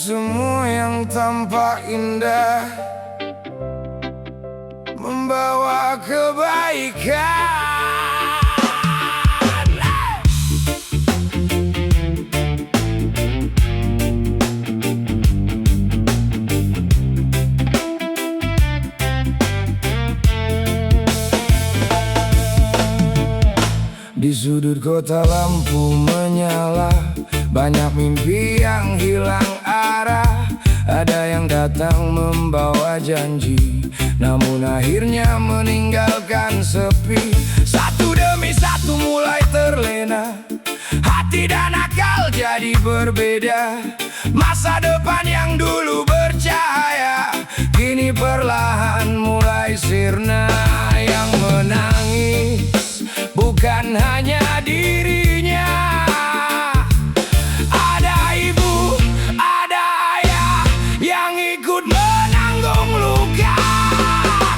semua yang tampak indah membawa kebaikan. Di sudut kota lampu menyala, banyak mimpi yang hilang arah. Ada yang datang membawa janji, namun akhirnya meninggalkan sepi. Satu demi satu mulai terlena, hati dan akal jadi berbeda. Masa depan yang dulu bercahaya kini perlahan mulai sirna. Yang menangis bukan hanya dirinya, ada ibu, ada ayah yang ikut menanggung luka.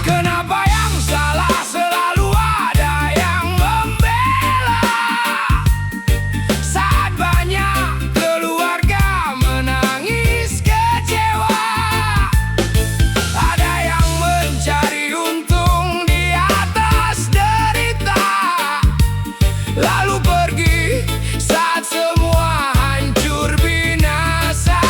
Kenapa yang salah selalu ada yang membela? Saat banyak keluarga menangis kecewa, ada yang mencari untung di atas derita, lalu pergi saat semua hancur binasa.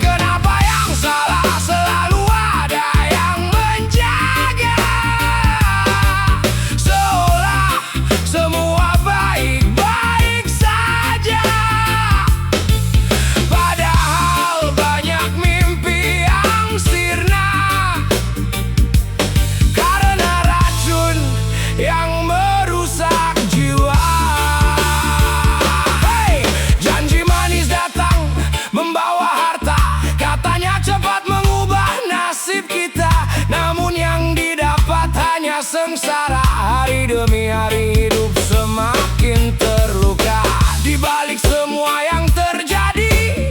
Kenapa yang salah selalu ada yang menjaga, seolah semua baik-baik saja, padahal banyak mimpi yang sirna karena racun yang merusak jiwa. Hey, janji manis datang membawa harta, katanya cepat mengubah nasib kita, namun yang didapat hanya sengsara. Hari demi hari hidup semakin terluka. Di balik semua yang terjadi,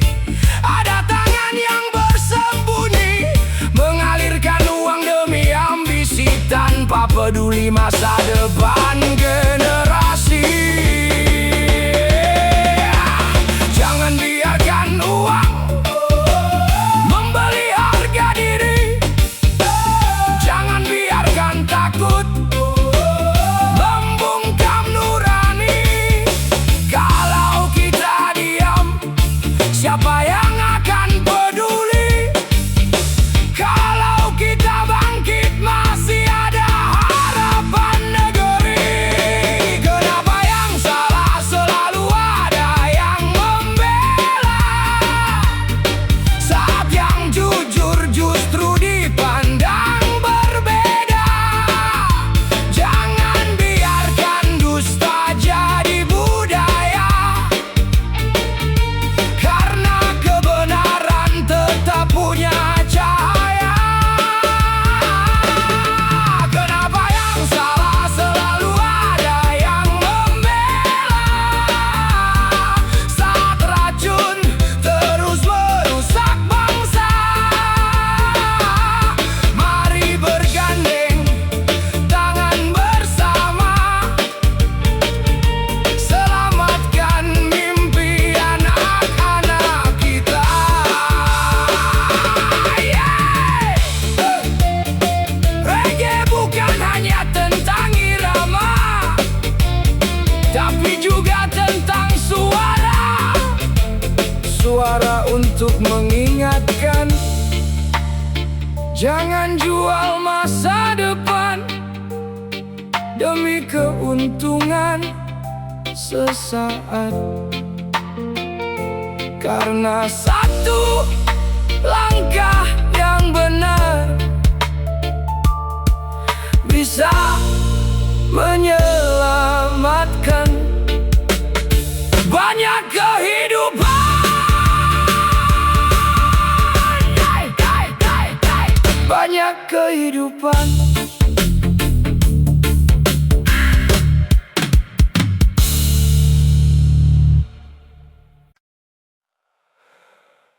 ada tangan yang bersembunyi, mengalirkan uang demi ambisi, tanpa peduli masa depan generasi. Jangan biarkan uang membeli harga diri. Jangan biarkan takut membungkam nurani. Kalau kita diam, siapa yang akan peduli? Kalau kita bangkit, masih ada harapan negeri. Kenapa yang salah selalu ada yang membela? Saat yang jujur justru dipandang berbeda. Jangan biarkan dusta jadi budaya, karena kebenaran tetap punya cahaya. Kenapa yang salah selalu ada yang membela? Saat racun terus merusak bangsa, mari bergandeng tangan bersama, selamatkan mimpi anak-anak kita. Reggae bukan hanya tentang irama, tapi juga tentang suara. Suara untuk mengingatkan, jangan jual masa depan demi keuntungan sesaat. Karena satu langkah yang benar bisa menyelamatkan banyak kehidupan. Banyak kehidupan.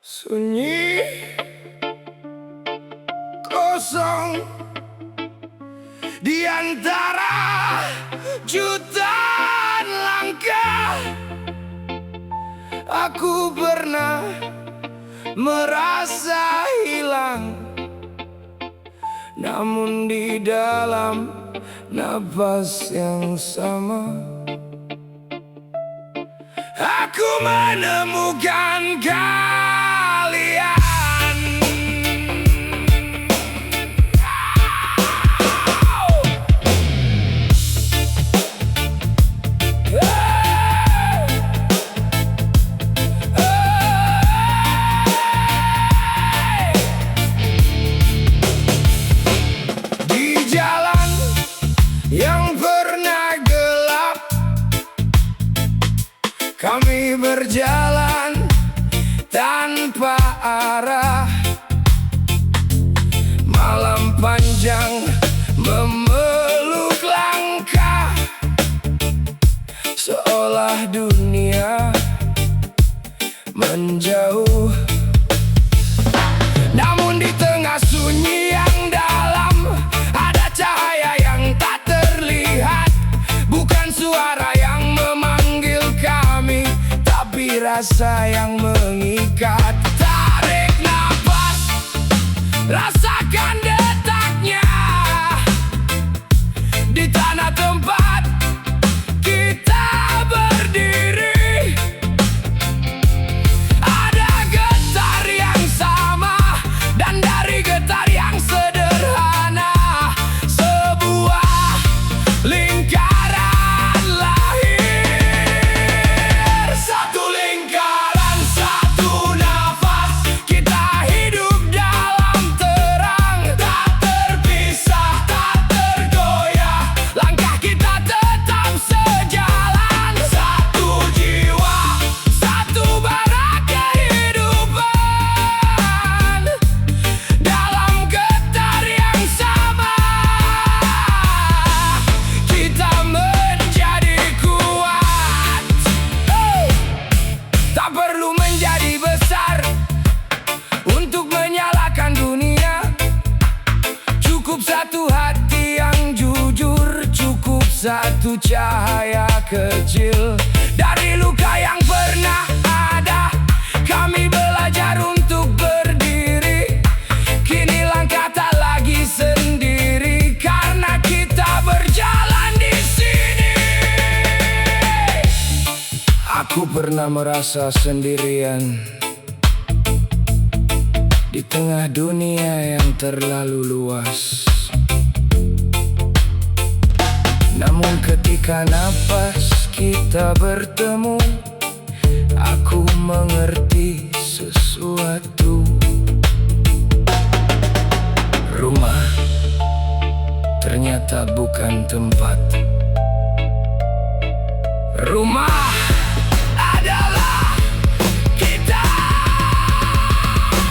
Sunyi, kosong di antara jutaan langkah. Aku pernah merasa hilang, namun di dalam napas yang sama aku menemukan kalian. Di jalan yang pernah gelap, kami berjalan tanpa arah. Malam panjang memeluk langkah, seolah dunia menjauh. Namun di tengah sunyi yang dalam ada cahaya yang tak terlihat. Bukan suara yang memanggil kami, tapi rasa yang mengikat. Tarik nafas, rasakan detaknya di tanah tempat kita berdiri. Ada getar yang sama, dan dari getar yang sederhana sebuah lingkaran lahir. Satu lingkaran, satu nafas, kita hidup dalam terang, tak terpisah, tak tergoyah. Langkah kita tetap sejalan. Satu jiwa, satu bara kehidupan, dalam getar yang sama kita menjadi kuat. Tak perlu menjadi besar untuk menyalakan dunia. Cukup satu hati yang jujur, cukup satu cahaya kecil. Dari luka yang pernah ada, kami belajar untuk berdiri. Kini langkah tak lagi sendiri, karena kita berjalan di sini. Aku pernah merasa sendirian di tengah dunia yang terlalu luas. Namun ketika napas kita bertemu, aku mengerti sesuatu. Rumah ternyata bukan tempat. Rumah adalah kita.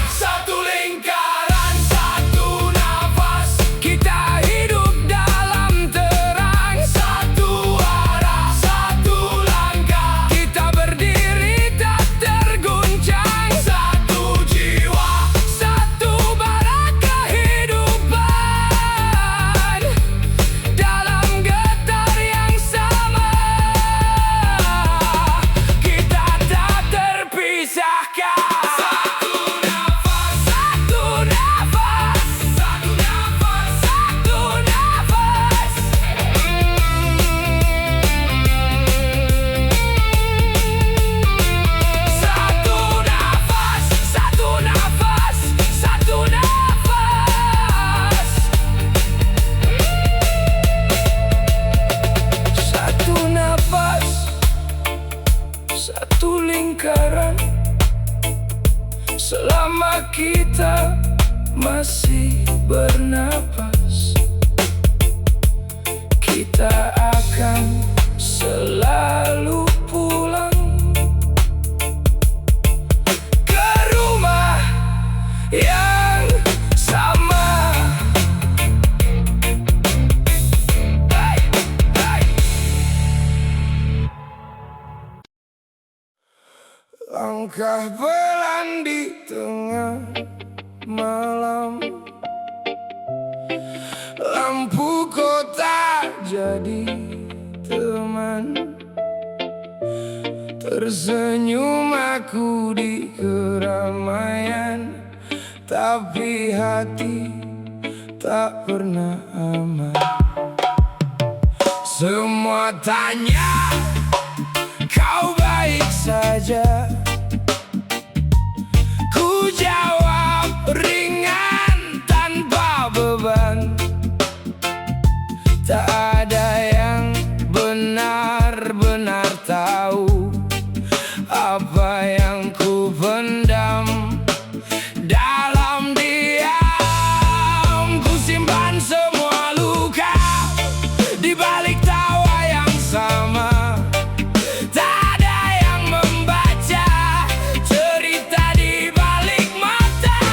Satu lingkaran, satu nafas, kita hidup dalam terang. Satu arah, satu langkah, kita berdiri tak terguncang. Satu jiwa, satu bara kehidupan, dalam getar yang sama kita tak terpisahkan. Satu nafas, satu nafas, satu nafas, satu nafas. Satu nafas, satu nafas, satu nafas. Satu nafas, satu lingkaran. Selama kita masih bernapas, kita akan selalu pulang ke rumah yang sama. Hey, hey. Langkah pelan di tengah malam, lampu kota jadi teman. Tersenyum aku di keramaian, tapi hati tak pernah aman. Semua tanya, kau baik saja? Ku jawab ringan tanpa beban. Tak ada yang benar-benar tahu apa yang ku pendam dalam diam. Ku simpan semua luka di balik tawa yang sama. Tak ada yang membaca cerita di balik mata.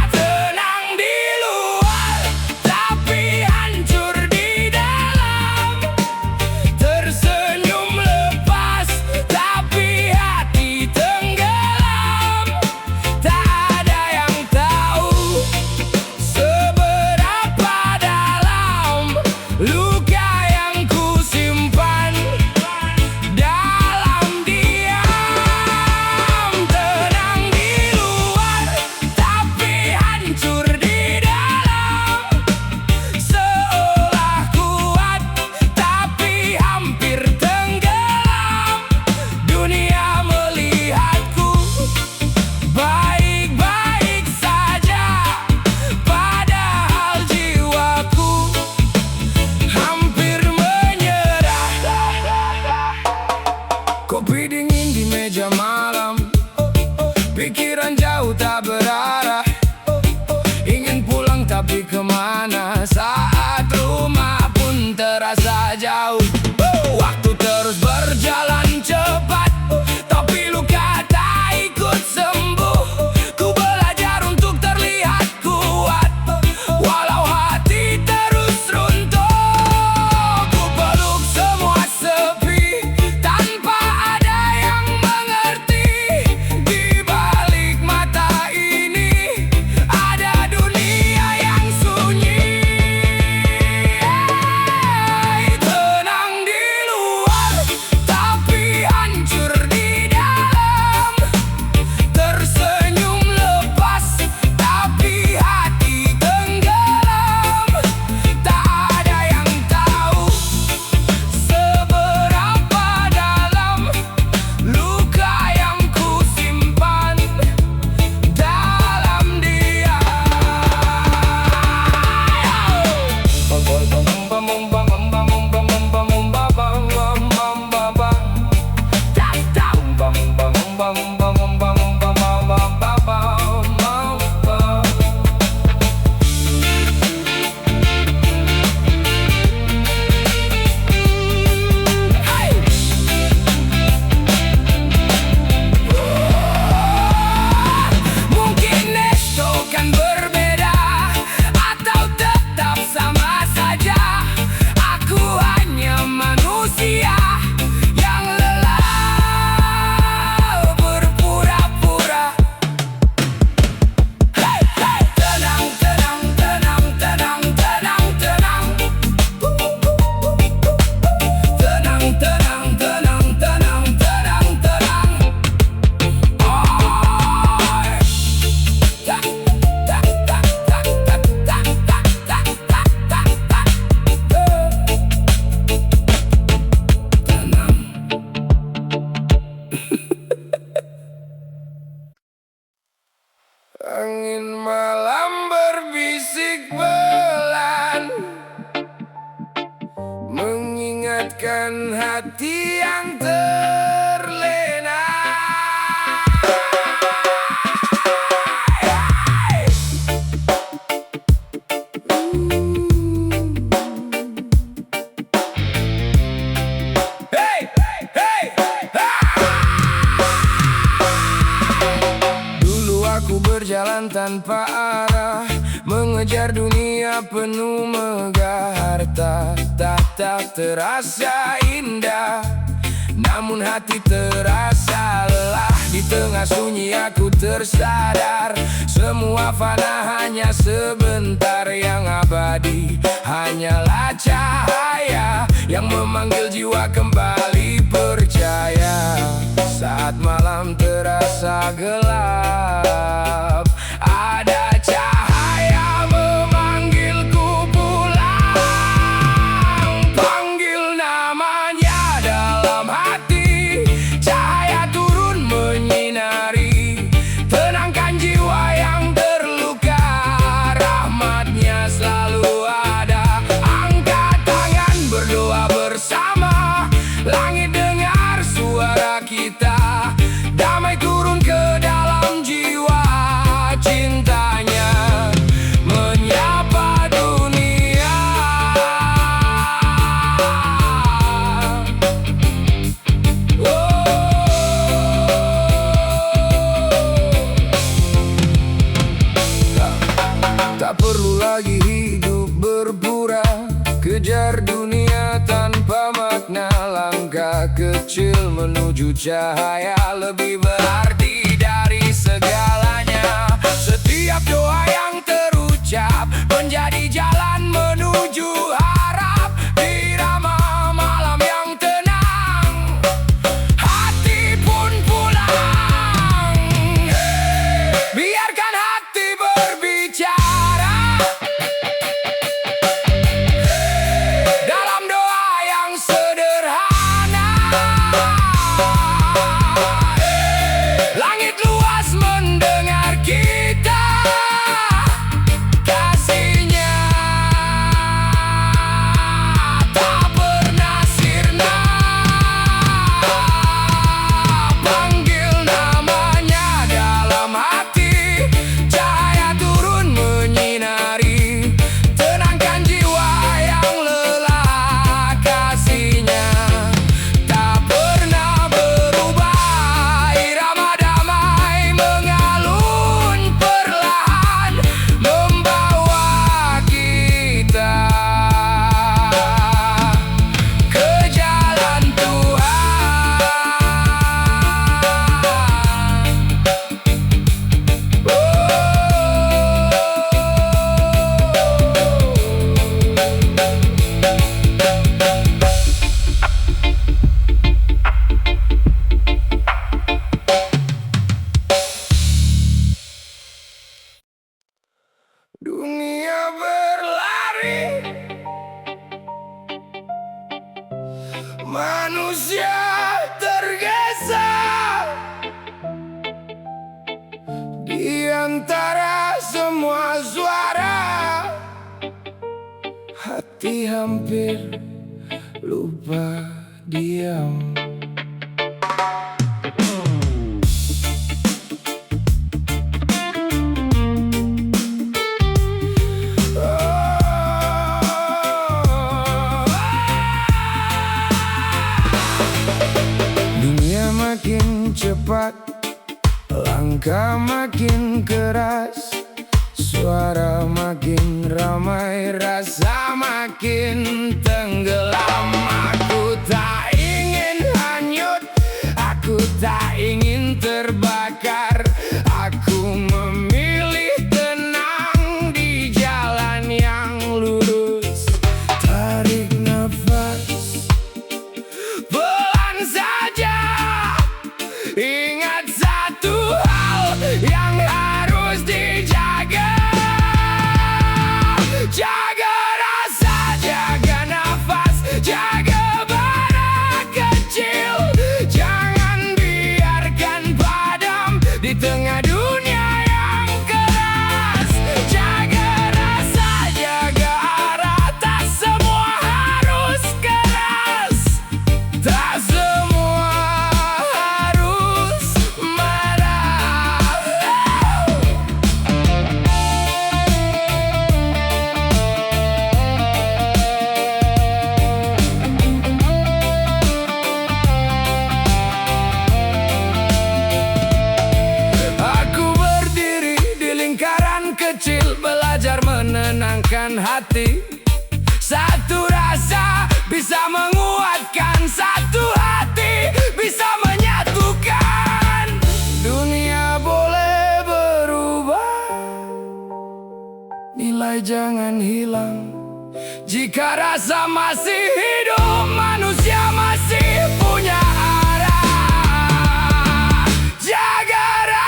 Tenang di luar, tapi hancur di dalam. Tersenyum lepas, tapi hati tenggelam. Tak ada yang tahu seberapa dalam luka yang ku simpan dalam diam. Tenang di luar, tapi hancur di dalam. Seolah kuat, tapi hampir tenggelam. Dunia melihatku baik-baik saja, padahal jiwaku hampir menyerah. Kopi dingin di meja malam, pikiran jauh tak berarah. Ingin pulang tapi kemana, saat rumah pun terasa jauh. Waktu terus berjalan cepat, tapi luka tak ikut sembuh. Ku belajar untuk terlihat kuat, walau hati terus runtuh. Ku peluk semua sepi, tanpa ada yang mengerti. Di balik mata ini ada dunia yang sunyi. Tenang di luar, tapi hancur di dalam. Tersenyum lepas, tapi hati tenggelam. Tak ada yang tahu seberapa dalam luka yang ku simpan dalam diam. Mungkin esok kan berbeda, atau tetap sama saja. Aku hanya manusia yang lelah berpura-pura. Tenang, tenang, tenang, tenang, tenang, tenang. Tenang, tenang, tenang, tenang, tenang, tenang. Angin malam berbisik pelan, mengingatkan hati yang terlena. Hey, hey, dulu aku berjalan tanpa arah, mengejar dunia penuh megah harta. Tak terasa indah, namun hati terasa lelah. Di tengah sunyi aku tersadar, semua fana hanya sebentar. Yang abadi hanyalah cahaya yang memanggil jiwa kembali percaya. tak gelap. Ada cahaya memanggilku pulang. Panggil namanya dalam hati, cahaya turun menyinari, tenangkan jiwa yang terluka. Rahmatnya selalu ada. Angkat tangan, berdoa bersama, langit dengar suara kita. Damai turun ke dalam jiwa, cintanya menyapa dunia. Tak perlu lagi hidup berpura, kejar dunia tanpa makna. Langkah kecil menuju cahaya lebih berarti dari segalanya. Setiap doa yang terucap menjadi jalan menuju harap. Irama malam yang tenang, hati pun pulang. Biarkan hati berbicara dalam doa yang sederhana. Langit luas mendengar kita, kasihnya tak pernah sirna. Panggil namanya dalam hati, cahaya turun menyinari, tenangkan jiwa yang lelah. Kasihnya tak pernah berubah. Irama damai mengalun perlahan, membawa kita ke jalan Tuhan. Dunia berlari, manusia tergesa di antara semua suara. Hati hampir lupa diam. Dunia makin cepat, langkah makin keras, suara makin ramai, rasa makin tenggelam. Aku tak ingin hanyut, aku tak ingin terbakar. Aku memilih tenang di jalan yang lurus. Tarik nafas pelan saja, ingat satu hal yang harus dijaga. Jaga rasa, jaga nafas, jaga bara kecil. Jangan biarkan padam di tengah dunia yang keras. Jaga rasa, jaga arah, tak semua harus keras, tak semua harus marah. Aku berdiri di lingkaran kecil, belajar menenangkan hati. Satu rasa bisa menguatkan, satu hati bisa menyatukan. Dunia boleh berubah, nilai jangan hilang. Jika rasa masih hidup, manusia masih punya arah. Jaga rasa.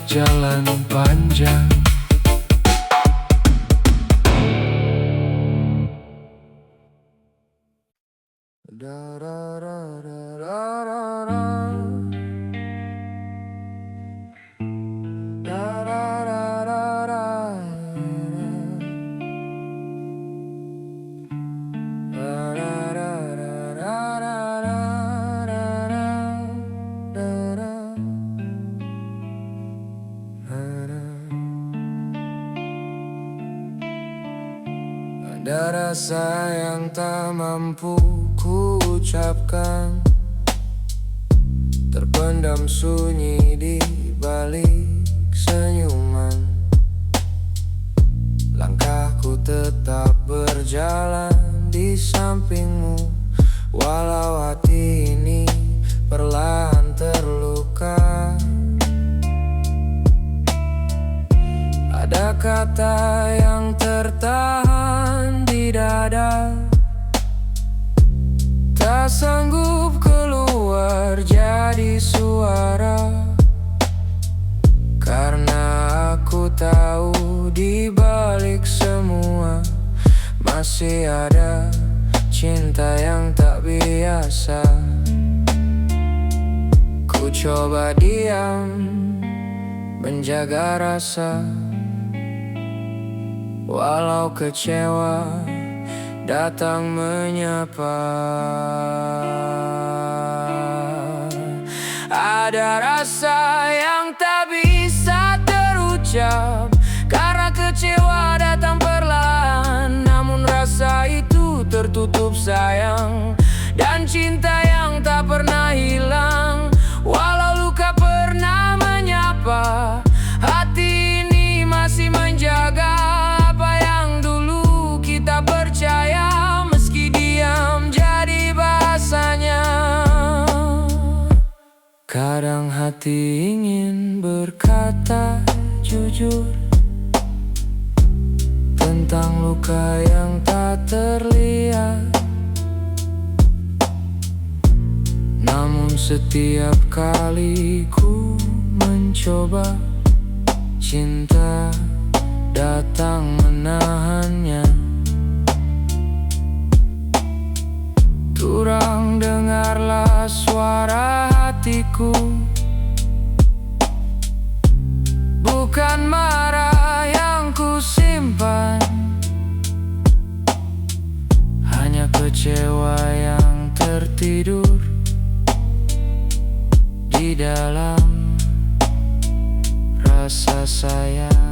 jalan panjang. Ada rasa yang tak mampu ku ucapkan, terpendam sunyi di balik senyuman. Langkahku tetap berjalan di sampingmu, walau hati ini perlahan terluka. Ada kata yang tertahan di dada, tak sanggup keluar jadi suara. Karena aku tahu di balik semua masih ada cinta yang tak biasa. Ku coba diam, menjaga rasa, walau kecewa datang menyapa. Ada rasa yang tak bisa terucap, karena kecewa datang perlahan. Namun rasa itu tertutup sayang, dan cinta yang tak pernah hilang. Walau luka pernah menyapa, hati ini masih menjaga apa yang dulu kita percaya. Meski diam jadi bahasanya. Kadang hati ingin berkata jujur tentang luka yang tak terlihat, namun setiap kali ku mencoba, cinta datang menahannya. Turang dengarlah suara hatiku, bukan marah yang ku simpan, hanya kecewa yang tertidur di dalam rasa sayang.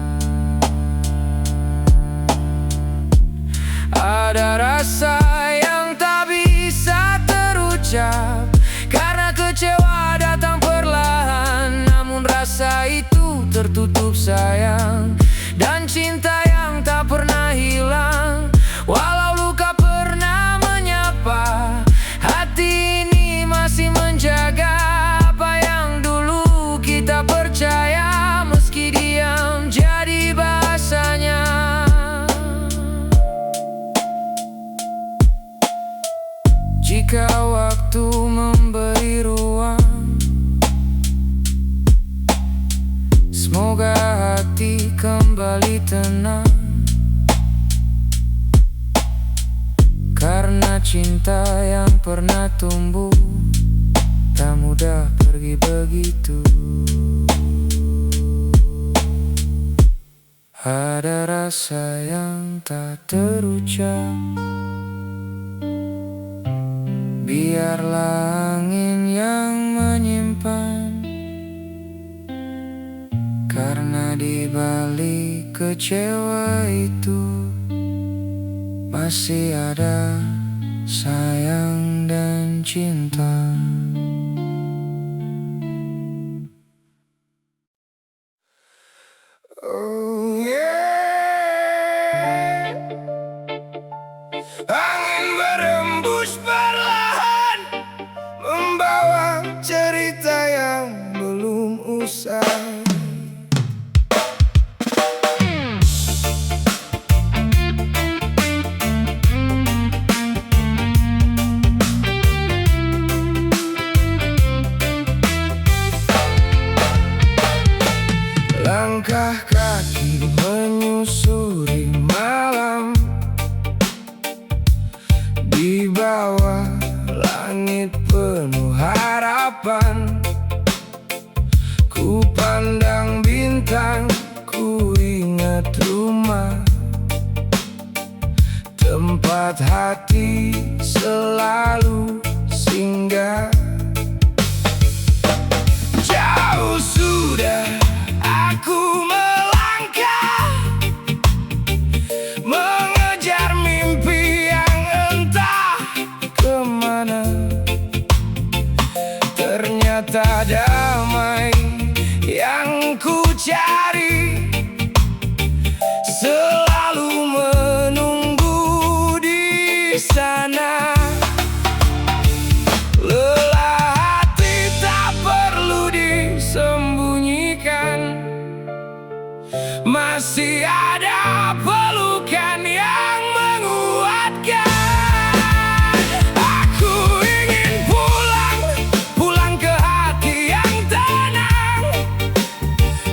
Ada rasa yang tak bisa terucap, karena kecewa datang perlahan. Namun rasa itu tertutup sayang, dan cinta yang tak pernah hilang. Walau luka pernah menyapa, hati ini masih menjaga apa yang dulu kita percaya. Meski diam jadi bahasanya. Jika waktu memberi ruang, semoga hati kembali tenang. Karena cinta yang pernah tumbuh tak mudah pergi begitu. Ada rasa yang tak terucap, biarlah angin yang menyimpan. Karena di balik kecewa itu masih ada sayang dan cinta. Oh yeah. Angin berembus perlahan, membawa cerita yang belum usai. Langit penuh harapan, ku pandang bintang, ku ingat rumah, tempat hati selalu singgah. Jauh sudah aku melangkah, mengejar mimpi yang entah kemana. Ternyata damai yang ku cari selalu menunggu di sana. Lelah hati tak perlu disembunyikan, masih ada pelukan yang menguatkan. Aku ingin pulang, pulang ke hati yang tenang,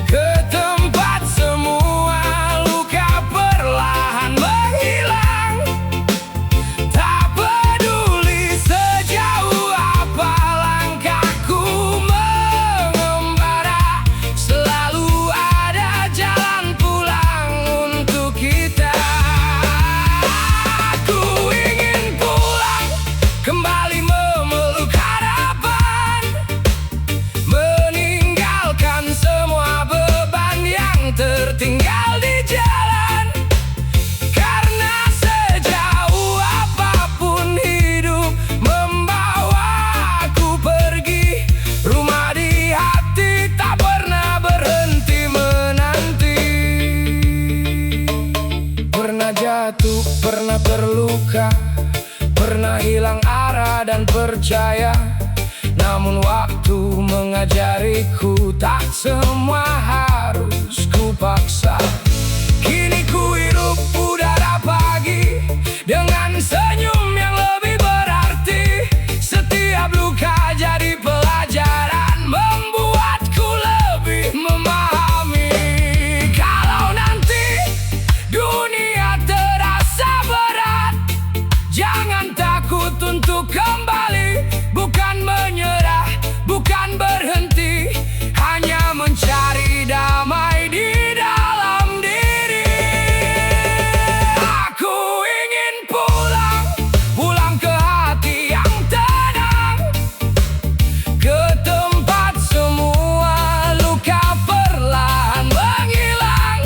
ke tempat semua luka perlahan menghilang. Tak peduli sejauh apa langkahku mengembara, selalu ada jalan pulang untuk kita. Aku ingin pulang, kembali memeluk harapan, meninggalkan semua beban yang tertinggal di jalan. Karena sejauh apapun hidup membawaku pergi, rumah di hati tak pernah berhenti menanti. Pernah jatuh, pernah terluka, pernah hilang arah dan percaya. Namun waktu mengajariku tak semua harus ku paksa. Kini ku hirup udara pagi dengan senyum yang lebih berarti. Setiap luka jadi pelajaran, membuatku lebih memahami. Kalau nanti dunia terasa berat, jangan takut untuk kembali. Bukan menyerah, bukan berhenti, hanya mencari damai di dalam diri. Aku ingin pulang, pulang ke hati yang tenang, ke tempat semua luka perlahan menghilang.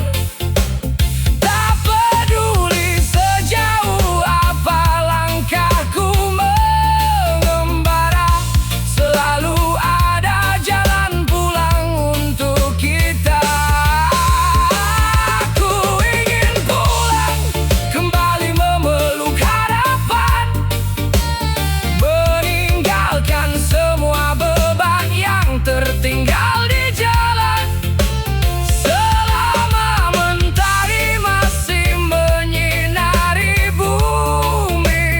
Tak peduli sejauh apa langkahku mengembara, selalu ada jalan pulang untuk kita. Aku ingin pulang, kembali memeluk harapan, meninggalkan semua beban yang tertinggal di jalan. Selama mentari masih menyinari bumi,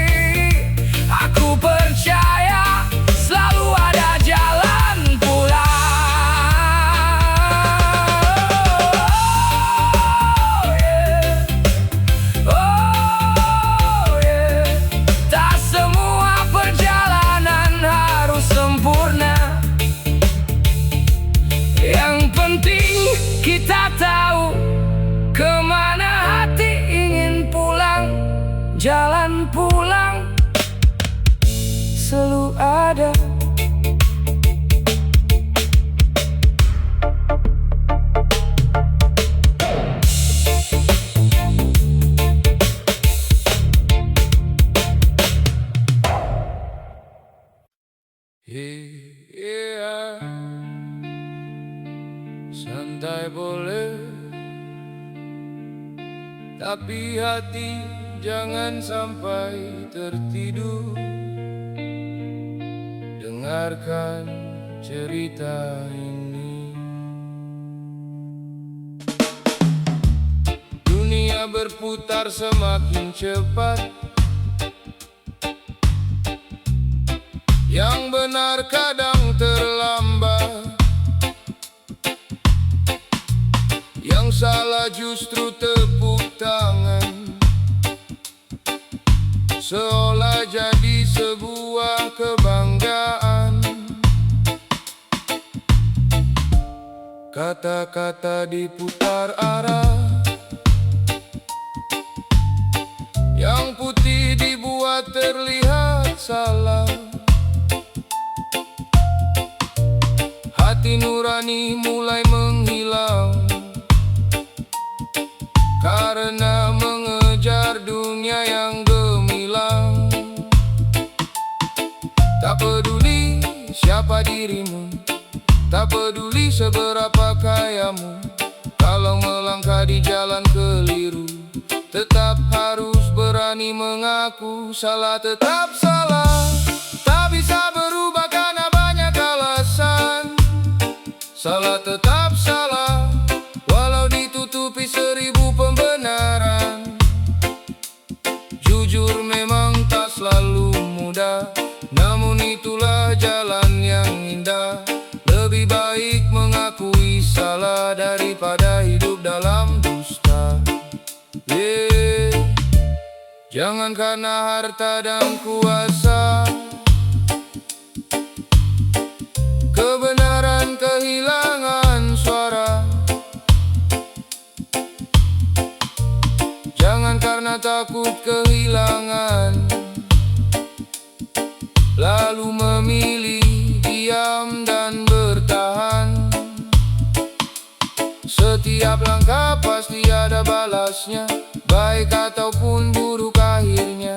aku percaya selalu ada jalan pulang. Oh yeah. Tak semua perjalanan harus sempurna. Yang penting kita tahu kemana hati ingin pulang. Jalan pulang selalu ada. Yeah. Santai boleh, tapi hati jangan sampai tertidur. Dengarkan cerita ini. Dunia berputar semakin cepat, yang benar kadang terlambat, yang salah justru tepuk tangan, seolah jadi sebuah Kata-kata diputar arah, yang putih dibuat terlihat salah. Hati nurani mulai menghilang karena mengejar dunia yang gemilang. Tak peduli siapa dirimu, tak peduli seberapa kayamu, kalau melangkah di jalan keliru, tetap harus berani mengaku salah tetap salah. Tak bisa berubah karena banyak alasan. Salah tetap salah, walau ditutupi 1000 pembenaran. Jujur memang tak selalu mudah, namun itulah jalan yang indah. Lebih baik mengakui salah daripada hidup dalam dusta. Jangan karena harta dan kuasa kebenaran kehilangan suara. Jangan karena takut kehilangan lalu memilih diam dan bertahan. Setiap langkah pasti ada balasnya, baik ataupun buruk akhirnya.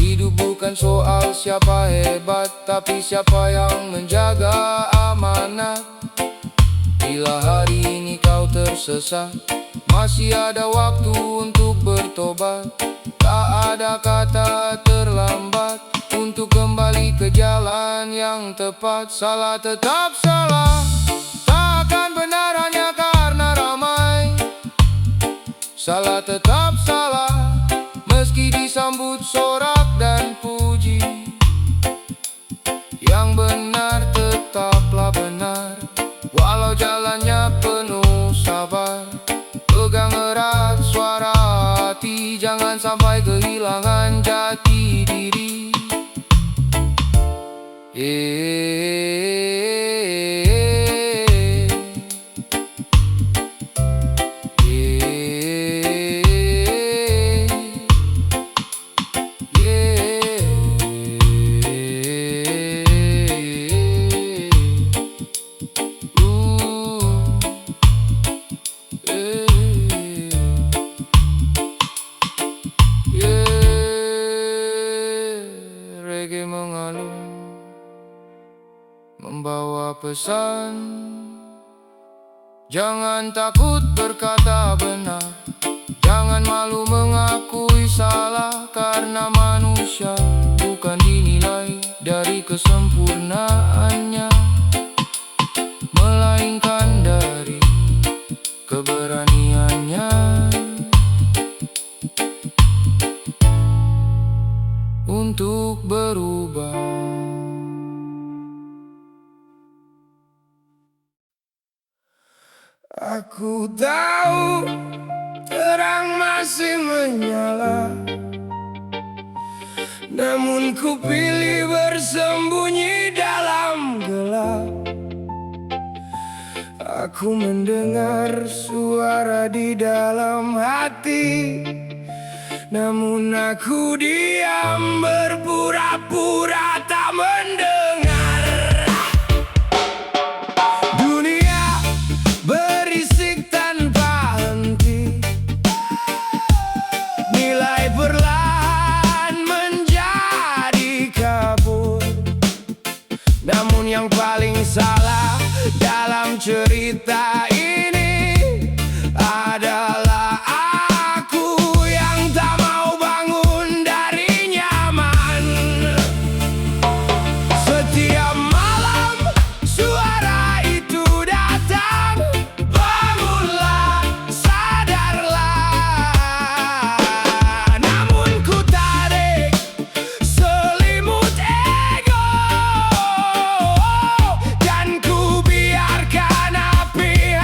Hidup bukan soal siapa hebat, tapi siapa yang menjaga amanat. Bila hari ini kau tersesat, masih ada waktu untuk bertobat. Tak ada kata terlambat untuk kembali ke jalan yang tepat. Salah tetap salah, tak akan benar hanya karena ramai. Salah tetap salah, meski disambut sorak dan puji. Yang benar tetaplah benar, walau jalannya penuh sabar. Pegang erat suara hati, jangan sampai kehilangan jati diri. Reggae mengalun, membawa pesan. Jangan takut berkata benar, jangan malu mengakui salah. Karena manusia bukan dinilai dari kesempurnaannya, melainkan dari keberaniannya untuk berubah. Aku tahu terang masih menyala, namun ku pilih bersembunyi dalam gelap. Aku mendengar suara di dalam hati, namun aku diam berpura-pura tak mendengar. Dunia berisik tanpa henti, nilai perlahan menjadi kabur. Namun yang paling salah dalam cerita ini adalah aku yang tak mau bangun dari nyaman. Setiap malam suara itu datang, bangunlah, sadarlah. Namun ku tarik selimut ego, dan ku biarkan api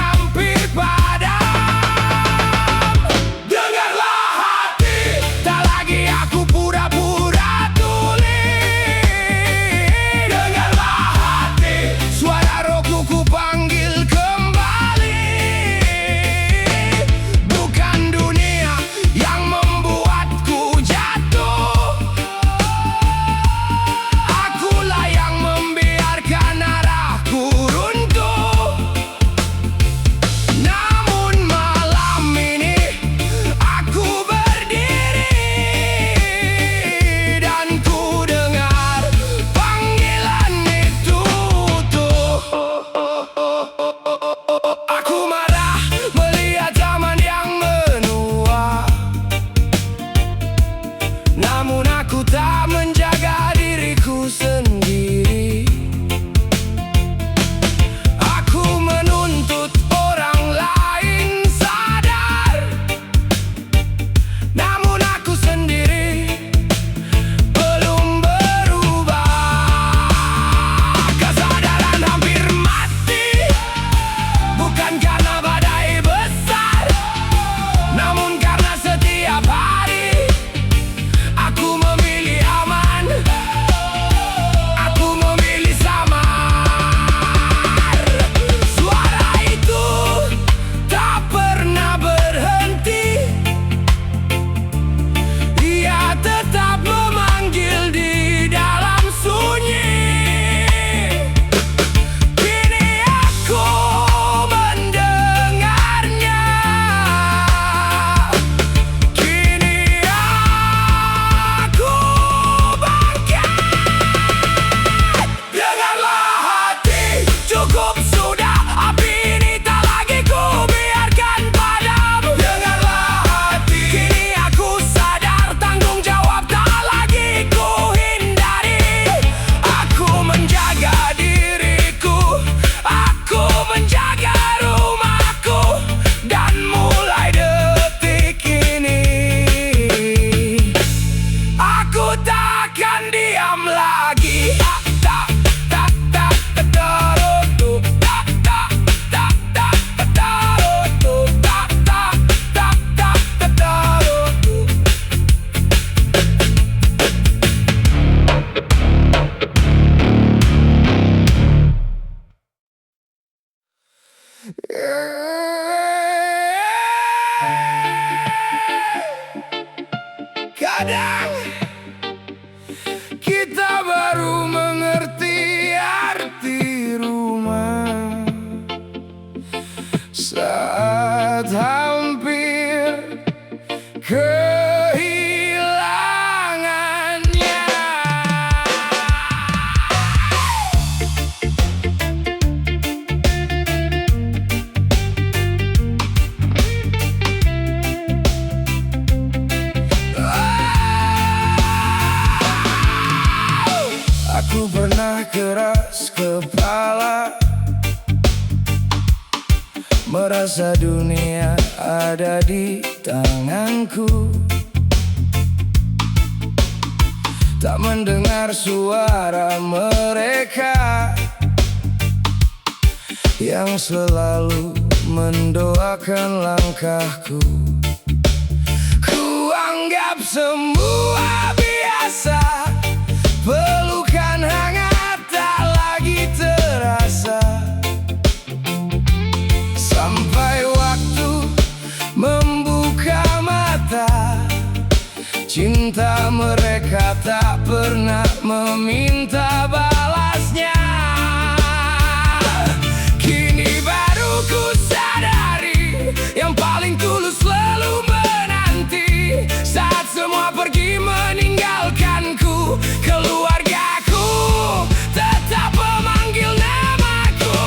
Aku pernah keras kepala, merasa dunia ada di tanganku, tak mendengar suara mereka yang selalu mendoakan langkahku. Ku anggap semua biasa, pelukan hangat tak lagi terasa, sampai waktu membuka mata. Cinta mereka tak pernah meminta balasnya. Kini baru ku sadari, yang paling tulus selalu menanti. Saat semua pergi meninggalkanku, keluargaku tetap memanggil namaku.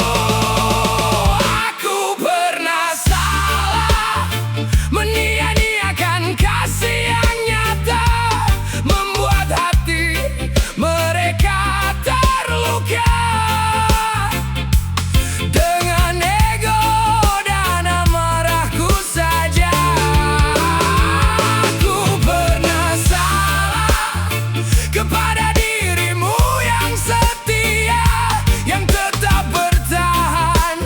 Aku pernah salah, menyia-nyiakan kasih yang nyata, membuat hati mereka terluka. Dengan ego dan amarahku saja, aku pernah salah kepada dirimu yang setia, yang tetap bertahan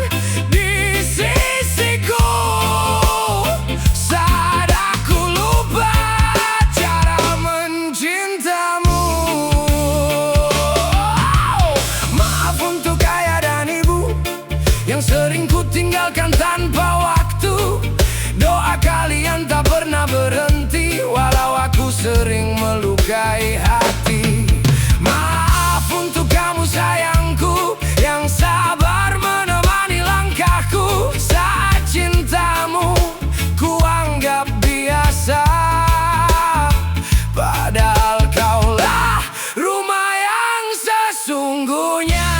di sisiku. Saat aku lupa cara mencintamu. Maaf untuk ayah dan ibu yang sering ku tinggalkan tanpa waktu. Doa kalian tak pernah berhenti, walau aku sering melukai hati. Maaf untuk kamu sayangku, yang sabar menemani langkahku. Saat cintamu ku anggap biasa, padahal kaulah rumah yang sesungguhnya.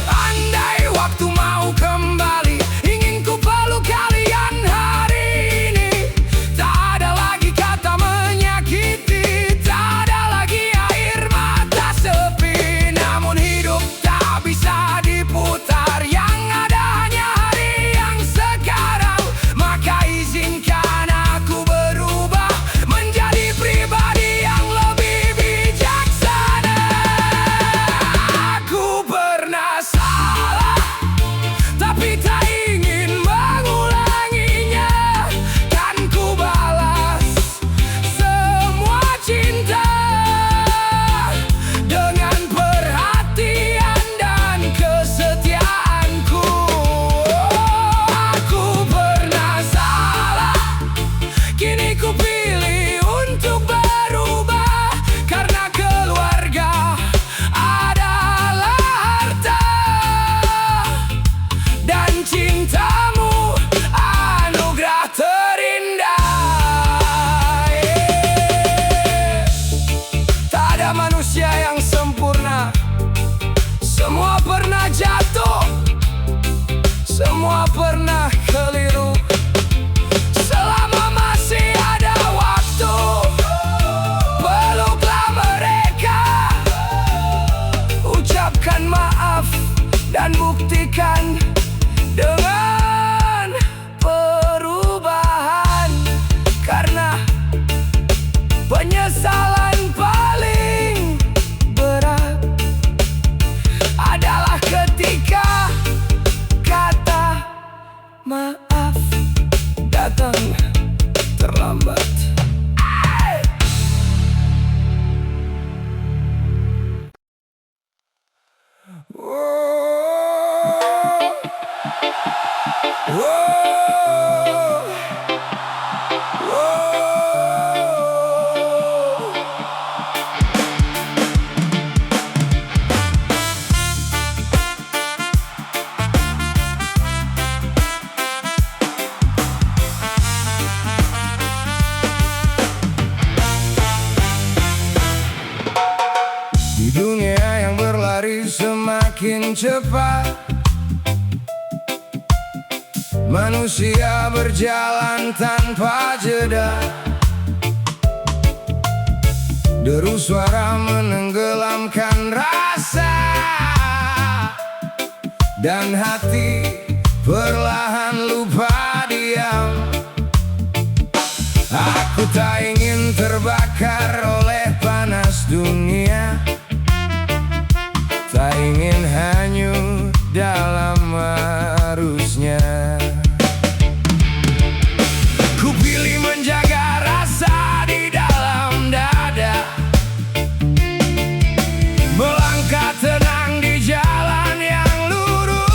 Andai waktu mau kembali, ingin ku peluk kalian hari ini. Tak ada lagi kata menyakiti, tak ada lagi air mata sepi. Namun hidup tak bisa diputar, yang ada hanya hari yang sekarang. Maka izinkan aku berubah menjadi pribadi yang lebih bijaksana. Aku pernah salah, tapi tak ingin mengulanginya. Kan ku balas semua cinta dengan perhatian dan kesetiaanku. Aku pernah salah, kini ku pilih untuk berubah. Karena keluarga adalah harta, dan cintamu anugerah terindah. Tak ada manusia yang sempurna, semua pernah jatuh, semua pernah keliru. Selama masih ada waktu, peluklah mereka, ucapkan maaf dan buktikan dengan perubahan. Karena penyesalan paling berat adalah ketika kata maaf datang terlambat. Di dunia yang berlari semakin cepat, manusia berjalan tanpa jeda. Deru suara menenggelamkan rasa, dan hati perlahan lupa diam. Aku tak ingin terbakar oleh panas dunia, tak ingin hanyut dalam arusnya. Ku pilih menjaga rasa di dalam dada, melangkah tenang di jalan yang lurus.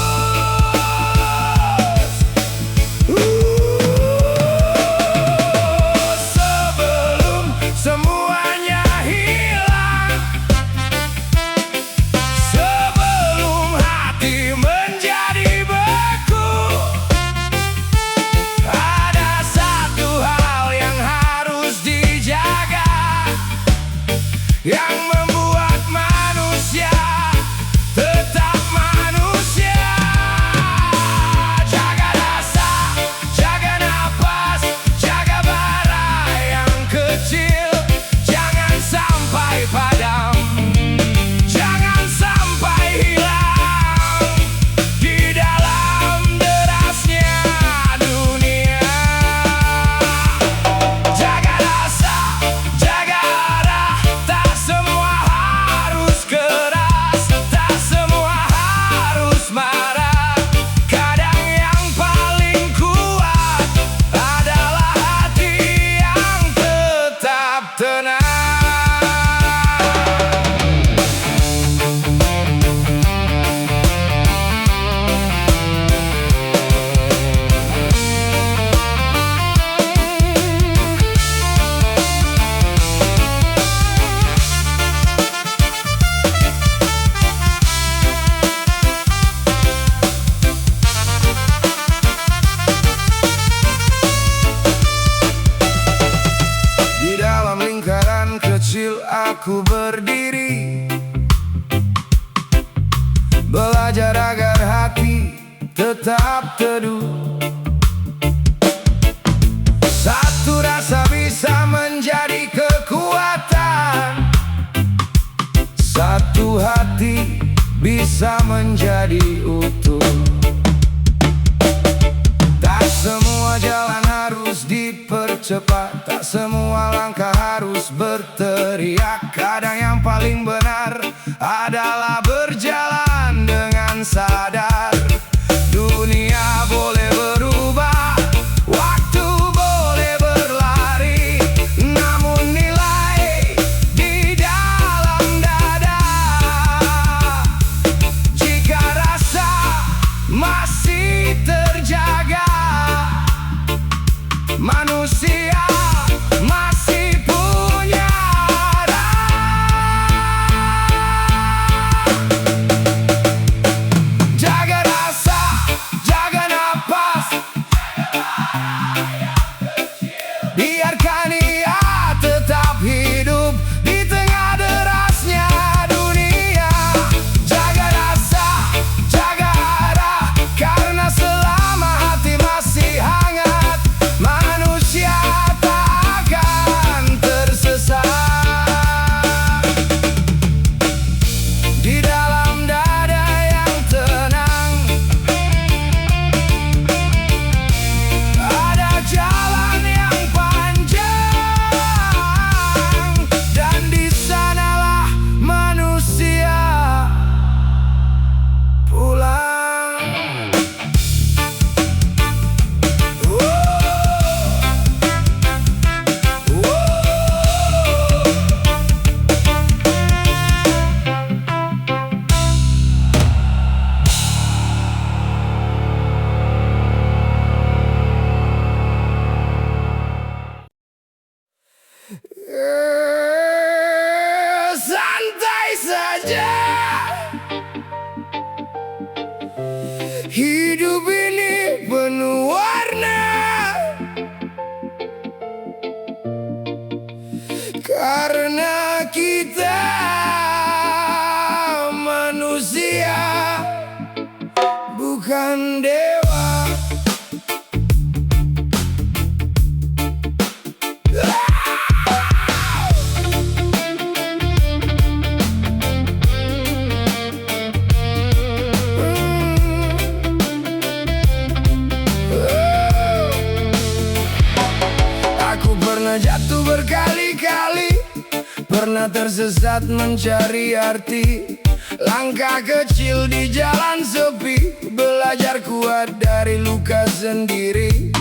Sebelum semuanya hilang, sebelum hati menjadi beku, ada satu hal yang harus dijaga, yang membuat manusia tetap manusia. Jaga rasa, jaga napas, jaga bara yang kecil, jangan sampai padam, jangan sampai hilang di dalam derasnya dunia. Jaga rasa, jaga arah, tak semua harus keras, tak semua harus marah. Kadang yang paling kuat adalah hati yang tetap tenang. Di dalam lingkaran kecil aku berdiri, belajar agar hati tetap teduh. Satu rasa bisa menjadi kekuatan, satu hati bisa menjadi utuh. Tak semua jalan harus dipercepat, tak semua langkah harus berteriak. Kadang yang paling benar adalah berjalan dengan sadar. Dunia boleh berubah, waktu boleh berlari, namun nilai di dalam dada. Jika rasa masih terjaga, manusia masih punya rasa. pernah tersesat mencari arti. Langkah kecil di jalan sepi, belajar kuat dari luka sendiri.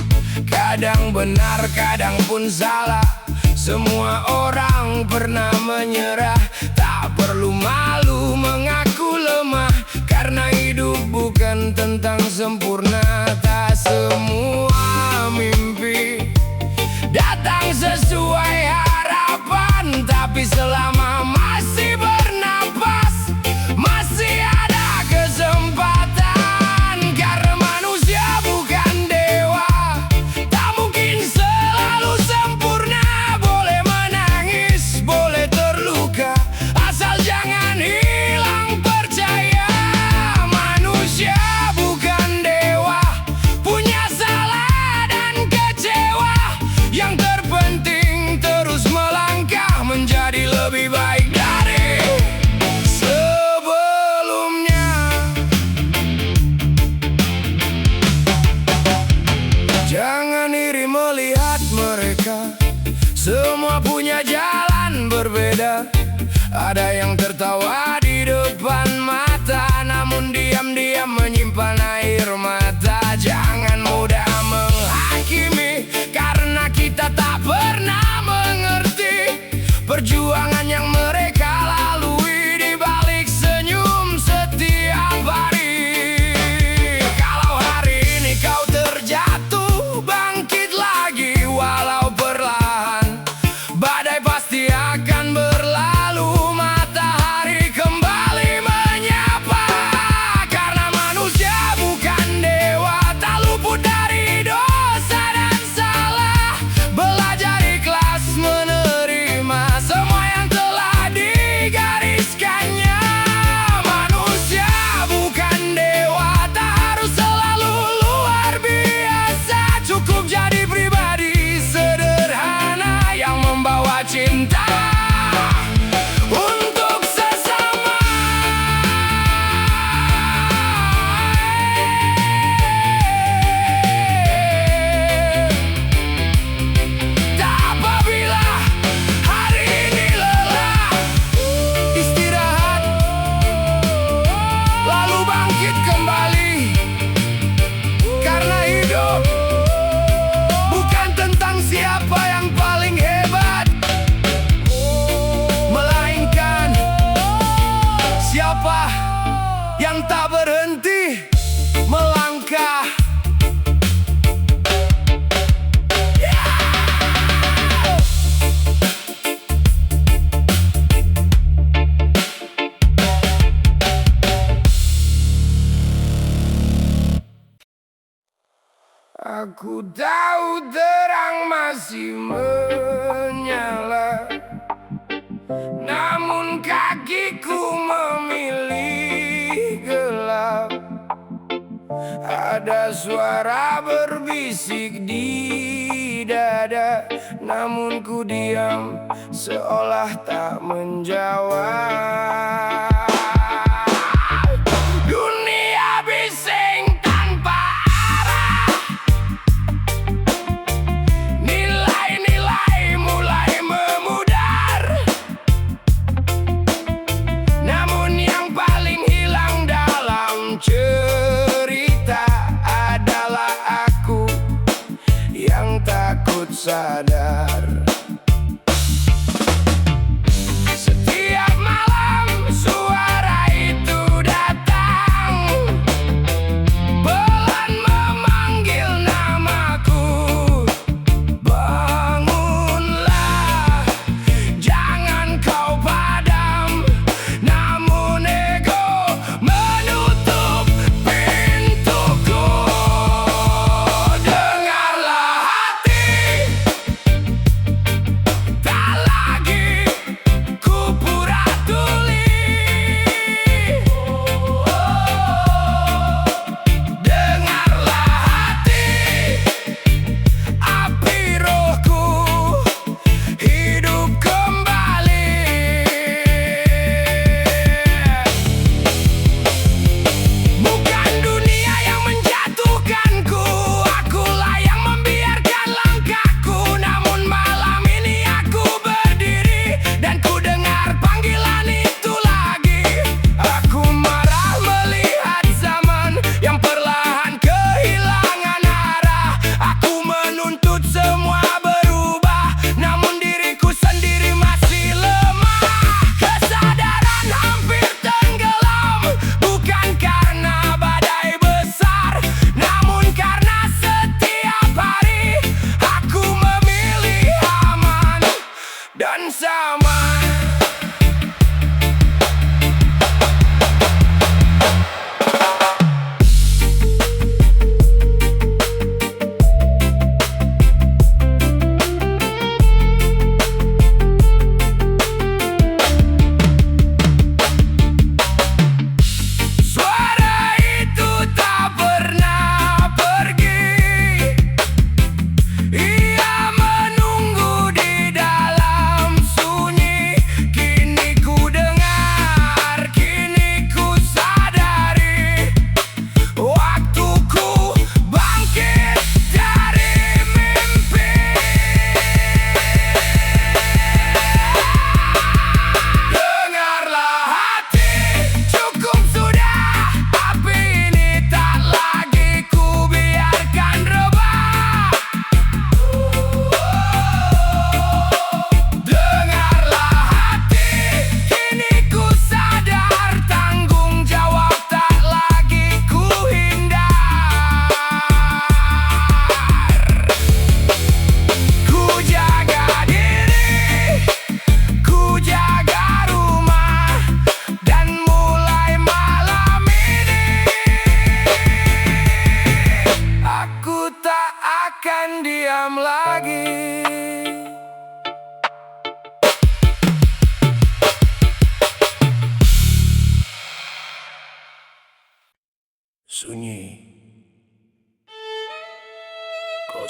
Kadang benar, kadang pun salah. Semua orang pernah menyerah. Tak perlu malu mengaku lemah, karena hidup bukan tentang sempurna. Tak semua mimpi datang sesuai harapan, tapi selama masih bernapas, masih ada kesempatan. Karena manusia bukan dewa, tak mungkin selalu sempurna. Boleh menangis, boleh terluka, asal jangan hilang percaya. Manusia bukan dewa, punya salah dan kecewa. Yang terpenting terus melangkah menjadi lebih baik dari sebelumnya. Jangan iri melihat mereka, semua punya jalan berbeda. Ada yang tertawa di depan mata, namun diam-diam menyimpan air mata. Jangan mudah menghakimi, karena kita tak pernah mengerti perjuangan yang mereka lalui di balik senyum setiap hari. Kalau hari ini kau terjatuh, bangkit lagi walau perlahan. Badai pasti akan berlalu, matahari kembali menyapa. Karena manusia bukan dewa, tak luput dari dosa dan salah. Belajar ikhlas menerima semua yang telah digariskannya. Manusia bukan dewa, tak harus selalu luar biasa. Cukup jadi pribadi sederhana yang membawa cinta untuk sesama. Tak apabila hari ini lelah, istirahat, lalu bangkit kembali. Karena hidup bukan tentang siapa yang paling hebat, melainkan siapa yang tak berhenti melangkah. Aku tahu terang masih menyala, namun kakiku memilih gelap. Ada suara berbisik di dada, namun ku diam seolah tak menjawab. Dunia bising tanpa arah, nilai-nilai mulai memudar. Namun yang paling hilang dalam cerita adalah aku yang takut sadar. Setiap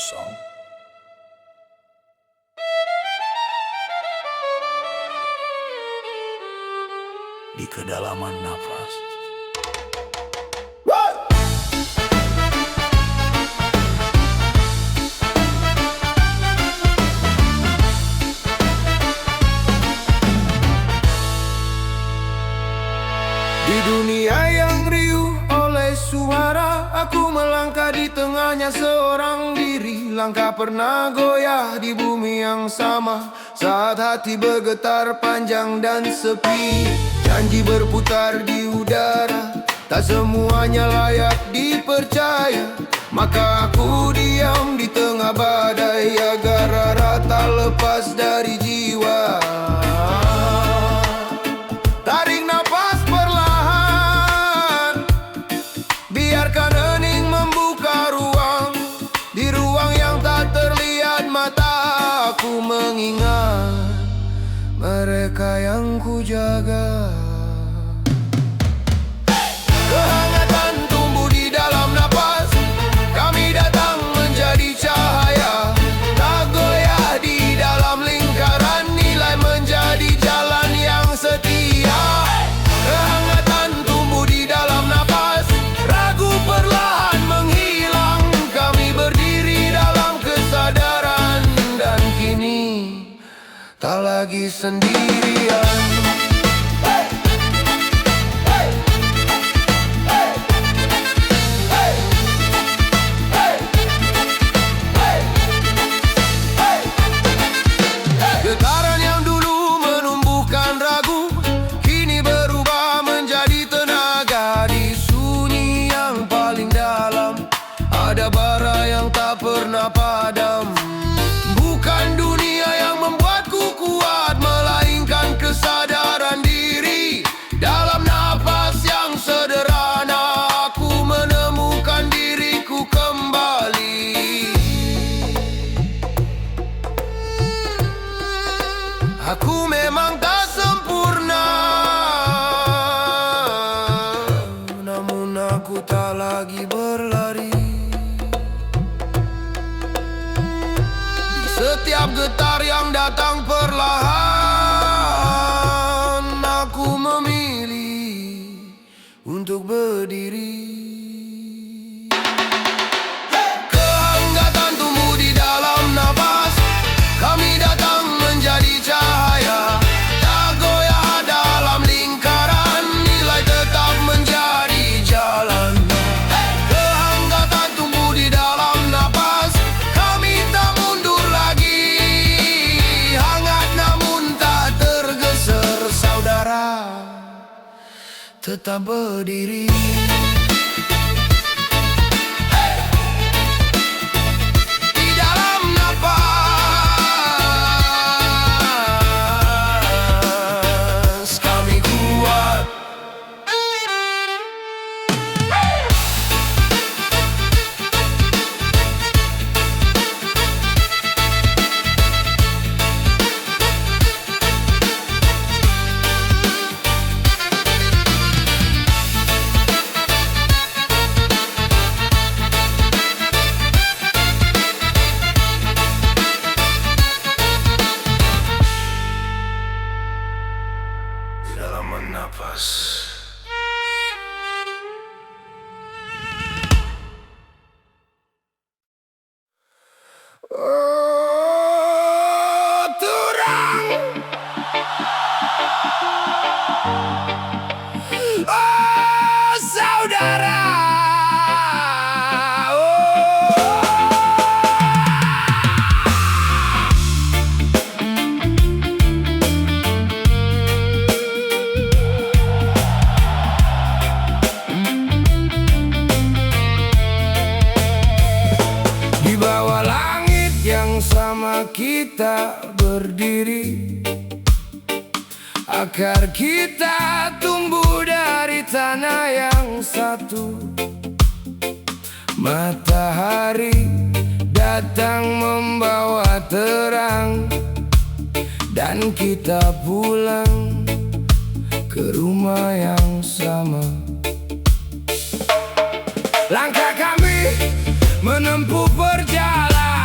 kosong. Di kedalaman nafas. Di dunia yang riuh oleh suara, aku melangkah di tengahnya seorang diri. Langkah pernah goyah di bumi yang sama, saat hati bergetar panjang dan sepi. Janji berputar di udara, tak semuanya layak dipercaya. Maka aku diam di tengah badai, agar rara tak lepas dari jiwa. Tarik nafas perlahan, biarkan hening membuka ruang. Di ruang yang tak terlihat mata, aku mengingat mereka yang kujaga. Kehangatan tumbuh di dalam napas, kami datang menjadi cahaya. Tak goyah di dalam lingkaran, nilai menjadi jalan yang setia. Kehangatan tumbuh di dalam napas, ragu perlahan menghilang. Kami berdiri dalam kesadaran, dan kini tak lagi sendirian. Getaran yang dulu menumbuhkan ragu, kini berubah menjadi tenaga. Di sunyi yang paling dalam, ada bara yang tak pernah padam. Bukan dunia yang membuatku kuat, melainkan kesadaran diri. Dalam napas yang sederhana, aku menemukan diriku kembali. Aku memang tak sempurna, namun aku tak lagi berlari. Di setiap getar yang datang perlahan, aku memilih untuk berdiri. Kehanggatan tumbuh di dalam nafas, kami datang menjadi cahaya. Tak goyah dalam lingkaran, nilai tetap menjadi jalan. Kehanggatan tumbuh di dalam napas, kami tak mundur lagi. Hangat namun tak tergeser, saudara tetap berdiri. Di dalam napas, kami kuat. Di dalam napas. Oh, turang. Oh, saudara. Di bawah langit yang sama kita berdiri, akar kita tumbuh dari tanah yang satu. Matahari datang membawa terang, dan kita pulang ke rumah yang sama. Langkah kami menempuh perjalanan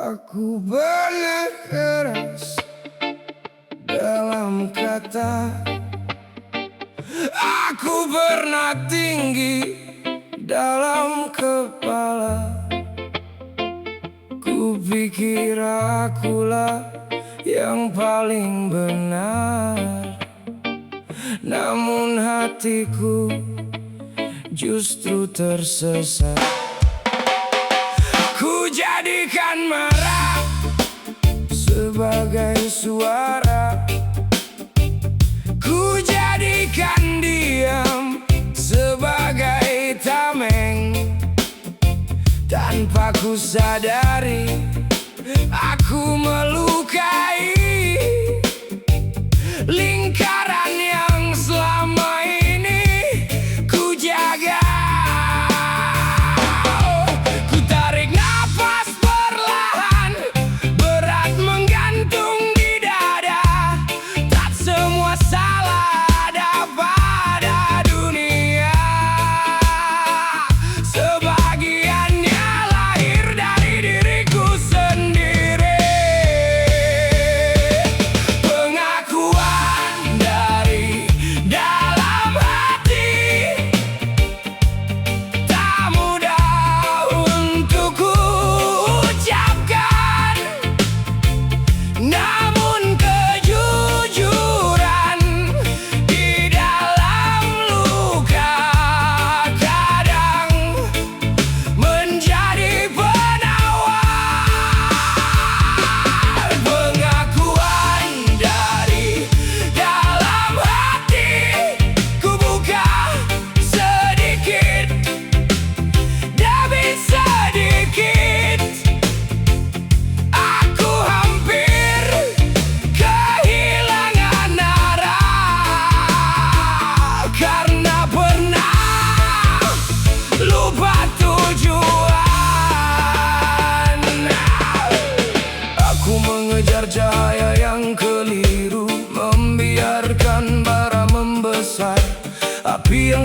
Aku banyak keras dalam kata, aku pernah tinggi dalam kepala. Ku pikir akulah yang paling benar, namun hatiku justru tersesat. Ku jadikan marah sebagai suara, ku jadikan diam sebagai tameng. Tanpa ku sadari, aku melukai lingkaran yang selama ini ku jaga. Ku tarik nafas perlahan, berat menggantung di dada. Tak semua salah ada pada dunia, sebagiannya lahir dari diriku sendiri. Pengakuan dari dalam hati tak mudah untuk ku ucapkan, namun kejujuran di dalam luka kadang menjadi penawar. Pengakuan dari dalam hati ku buka sedikit demi sedikit. Aku hampir kehilangan arah karena pernah lupa tujuan. Aku mengejar cahaya yang keliru, membiarkan bara membesar, api yang